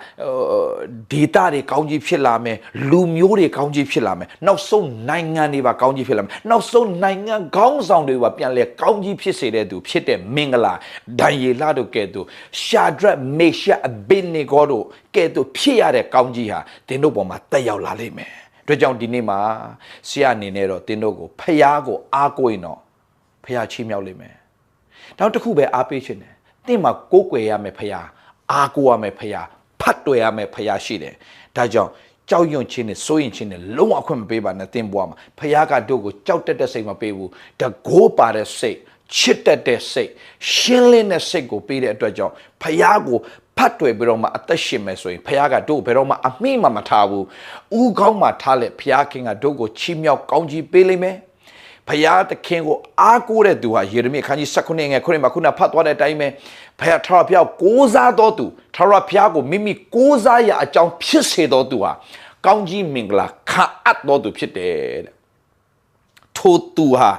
ဒေတာတွေကောင်းကြီးဖြစ်လာမယ်လူမျိုးတွေကောင်းကြီးဖြစ်လာမယ်နောက်ဆုံးနိုင်ငံတွေပါကောင်းကြီးဖြစ်လာမယ်နောက်ဆုံးနိုင်ငံခေါင်းဆောင်တွေပါပြန်လဲကောင်းကြီးဖြစ်စေတဲ့သူဖြစ်တဲ့မင်္ဂလာဒံယေလတို့ကဲ့သို့ရှာဒရက်မေရှအဘိနေဂေါတို့ကဲ့သို့ဖြစ်ရတဲ့ကောင်းကြီးဟာသင်တို့ပေါ်မှာတက်ရောက်လာလိမ့်မယ်တို့ကြောင့်ဒီနေ့မှာဆရာအနေနဲ့တော့သင်တို့ကိုဖယားကိုအားကိုးရင်တော့ဖယားချီးမြှောက်လိမ့်မယ်နောက်တစ်ခုပဲအားပေးခြင်းတယ်သင်မှာကိုးကွယ်ရမယ်ဖယားအားကိုးရမယ်ဖယားဖတ်တွေ့ရမယ်ဖယားရှိတယ်ဒါကြောင့်ကြောက်ရွံ့ခြင်းနဲ့စိုးရင်ခြင်းနဲ့လုံးဝအခွင့်မပေးပါနဲ့သင်ဘွားမှာဖယားကတို့ကိုကြောက်တက်တဲ့စိတ်မပေးဘူးတကိုးပါတဲ့စိတ်ချစ်တတ်တဲ့စိတ်ရှင်းလင်းတဲ့စိတ်ကိုပေးတဲ့အတွက်ကြောင့်ဖယားကိုဖတ်တွေ့ပြီးတော့မှအသက်ရှင်မယ်ဆိုရင်ဖယားကတို့ဘယ်တော့မှအမိမထားဘူးဥကောင်းမှထားလက်ဖယားခင်ကတို့ကိုချီးမြှောက်ကောင်းကြီးပေးလိမ့်မယ်ဖယားသခင်ကိုအားကိုးတဲ့သူဟာယေရမိအခန်းကြီး19ငယ်9မှာခုနဖတ်သွားတဲ့အတိုင်းပဲဖယားထာဝရဘုရားကိုးစားတော်သူထာဝရဘုရားကိုမိမိကိုးစားရအကြောင်းဖြစ်စေတော်သူဟာကောင်းကြီးမင်္ဂလာခံအပ်တော်သူဖြစ်တယ်တဲ့ထိုသူဟာ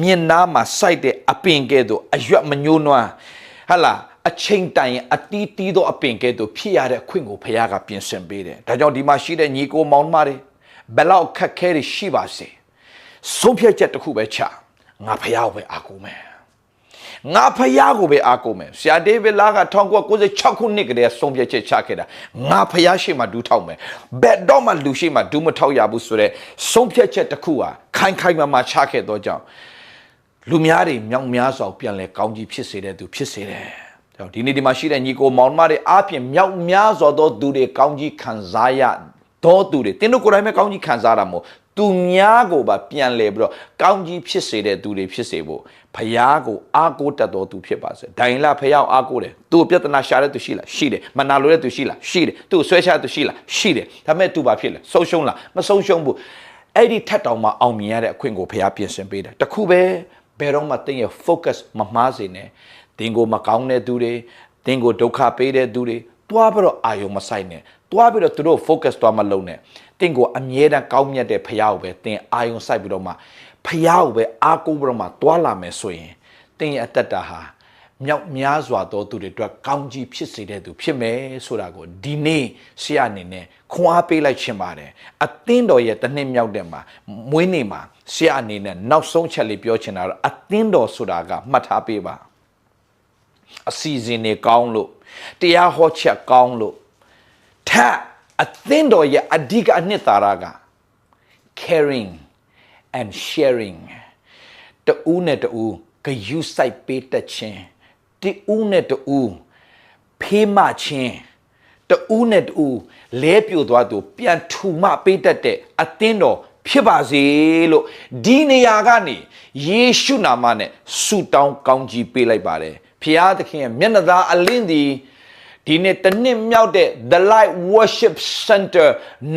မြင်နာမှာစိုက်တဲ့အပင်ကဲ့သို့အရွက်မညှိုးနွမ်းဟာလာအချိန်တိုင်အတီးတီးသောအပင်ကဲ့သို့ဖြစ်ရတဲ့အခွင့်ကိုဖယားကပြင်ဆင်ပေးတယ်ဒါကြောင့်ဒီမှာရှိတဲ့ညီကိုမောင်မတွေဘယ်လောက်ခက်ခဲတွေရှိပါစေဆုံးဖြတ်ချက်တစ်ခုပဲချငါဖယားကိုပဲအားကိုးမယ်ငါဖယားကိုပဲအားကိုးမယ်ဆရာဒေးဗစ်လာက1996ခုနှစ်ကတည်းကဆုံးဖြတ်ချက်ချခဲ့တာငါဖယားရှိမှဒူးထောက်မယ်ဘယ်တော့မှလူရှိမှဒူးမထောက်ရဘူးဆိုတဲ့ဆုံးဖြတ်ချက်တစ်ခုဟာခိုင်ခိုင်မာမာချခဲ့တော့ကြောင့်လူများတွေမြောက်များစွာပြန်လဲကောင်းကြီးဖြစ်စေတဲ့သူဖြစ်စေတယ်ဒီနေ့ဒီမှာရှိတဲ့ညီကိုမောင်မတွေအားဖြင့်မြောက်များစွာသောသူတွေကောင်းကြီးခံစားရတော့သူတွေတင်းတို့ကိုယ်တိုင်ပဲကောင်းကြီးခံစားတာမို့သူများကိုပါပြန်လဲပြီးတော့ကောင်းကြီးဖြစ်စေတဲ့သူတွေဖြစ်စေဖို့ဖယားကိုအားကိုးတတ်တော်သူဖြစ်ပါစေဒိုင်လာဖယားကိုအားကိုးတယ်သူ့ပြဿနာရှာတဲ့သူရှိလားရှိတယ်မနာလိုတဲ့သူရှိလားရှိတယ်သူ့ဆွဲချတဲ့သူရှိလားရှိတယ်ဒါပေမဲ့သူဘာဖြစ်လဲဆုံးရှုံးလားမဆုံးရှုံးဘူးအဲ့ဒီထက်တောင်မှအောင်မြင်ရတဲ့အခွင့်ကိုဖယားပြင်ဆင်ပေးတယ်တခုပဲဘယ်တော့မှတင်းရဲ့ focus မမှားစေနဲ့တင်းကိုမကောင်းတဲ့သူတွေတင်းကိုဒုက္ခပေးတဲ့သူတွေတွားပြီးတော့အာယုံမဆိုင်နဲ့တွားပြီးတော့သူတို့ focus တွားမလုံးနဲ့တင်းကိုအမြဲတမ်းကောင်းမြတ်တဲ့ဖယားကိုပဲတင်းအာယုံဆိုင်ပြီးတော့မှဖယားကိုပဲအားကိုးပြီးတော့မှတွားလာမယ်ဆိုရင်တင်းရဲ့အတ္တတာဟာမြောက်များစွာသောသူတွေအတွက်ကောင်းကြီးဖြစ်စေတဲ့သူဖြစ်မယ်ဆိုတာကိုဒီနေ့ဆရာအနေနဲ့ခွန်အားပေးလိုက်ခြင်းပါတယ်အသင်းတော်ရဲ့တစ်နှစ်မြောက်တဲ့မှာမွေးနေ့မှာဆရာအနေနဲ့နောက်ဆုံးချက်လေးပြောချင်တာတော့အသင်းတော်ဆိုတာကမှတ်ထားပေးပါအစီအစဉ်တွေကောင်းလို့တရားဟောချက်ကောင်းလို့ထပ်အသင်းတော်ရဲ့အဓိကအနှစ်သာရက caring and sharing တူနဲ့တူဂရုစိုက်ပေးတတ်ခြင်းတူနဲ့တူဖေးမခြင်းတူနဲ့တူလဲပြိုသွားသူပြန်ထူမပေးတတ်တဲ့အသင်းတော်ဖြစ်ပါစေလို့ဒီနေရာကနေယေရှုနာမနဲ့ဆုတောင်းကောင်းကြီးပေးလိုက်ပါတယ်ဖျားသခင်ရဲ့မျက်နှာသားအလင်းသည်ဒီ ဒီနေ့တနစ်မြောက်တဲ့ The Light Worship Center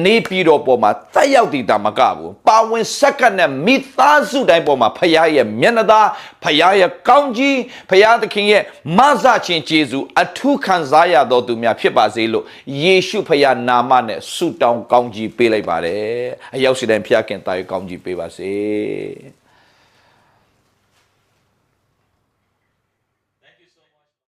နေပြည်တော်ပေါ်မှာတက်ရောက်တည်တာမကဘူးပါဝင်စက္ကန့်နဲ့မိသားစုတိုင်းပေါ်မှာဖခင်ရဲ့မျက်နှာသားဖခင်ရဲ့ကောင်းကြီးဖခင်သခင်ရဲ့မဆခြင်းကျေးဇူးအထူးခံစားရတော်သူများဖြစ်ပါစေလို့ယေရှုဖခင်နာမနဲ့ဆုတောင်းကောင်းကြီးပေးလိုက်ပါတယ်အရောက်စီတိုင်းဖခင်တာရကောင်းကြီးပေးပါစေ